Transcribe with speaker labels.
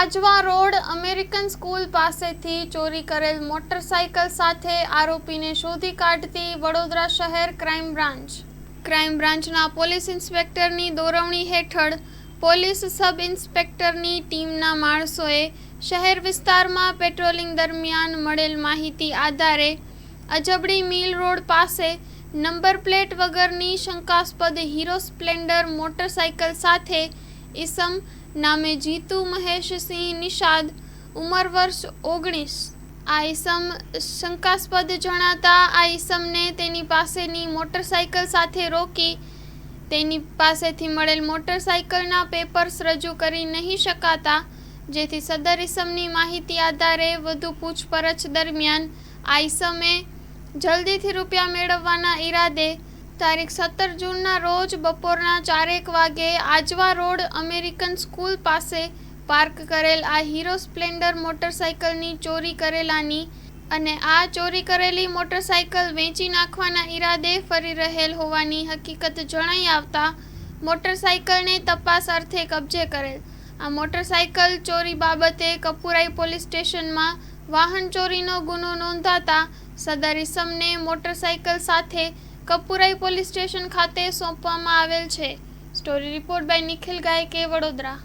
Speaker 1: Ajwa road American school પાસેથી ચોરી કરેલ મોટરસાઇકલ સાથે આરોપીને શોધી કાઢતી વડોદરા શહેર ક્રાઇમ બ્રાન્ચના પોલીસ ઇન્સ્પેક્ટરની દોરવણી હેઠળ પોલીસ સબ ઇન્સ્પેક્ટરની ટીમના માણસોએ શહેર વિસ્તારમાં પેટ્રોલિંગ દરમિયાન મળેલ માહિતી આધારે અજબડી મિલ રોડ પાસે નંબર પ્લેટ વગરની શંકાસ્પદ હીરો સ્પ્લેન્ડર મોટરસાઇકલ સાથે ઈસમ નામે જીતુ મહેશસિંહ નિષાદ, ઉંમર વર્ષ 19, આ ઈસમ શંકાસ્પદ જણાતા આ ઈસમને તેની પાસેની મોટરસાઇકલ સાથે રોકી તેની પાસેથી મળેલ મોટરસાઇકલના પેપર્સ રજૂ કરી નહીં શકાતા, જેથી સદર ઈસમની માહિતી આધારે વધુ પૂછપરછ દરમિયાન આ ઈસમે જલ્દીથી રૂપિયા મેળવવાના ઈરાદે તારીખ 17 જૂનના રોજ બપોરના 4 વાગે આજવા રોડ અમેરિકન સ્કૂલ પાસે પાર્ક કરેલ આ હીરો સ્પ્લેન્ડર મોટરસાઇકલની ચોરી કરેલાની અને આ ચોરી કરેલી મોટરસાઇકલ વેચી નાખવાના ઈરાદે ફરી રહેલ હોવાની હકીકત જણાઈ આવતા મોટરસાઇકલને તપાસ અર્થે કબજે કરેલ. આ મોટરસાઇકલ ચોરી બાબતે કપુરાઈ પોલીસ સ્ટેશનમાં વાહન ચોરીનો ગુનો નોંધાતા સદર ઈસમને મોટરસાઇકલ સાથે કપુરાઈ પોલીસ સ્ટેશન ખાતે સોંપવામાં આવેલ છે. Story report by Nikhil Gayke, Vadodara.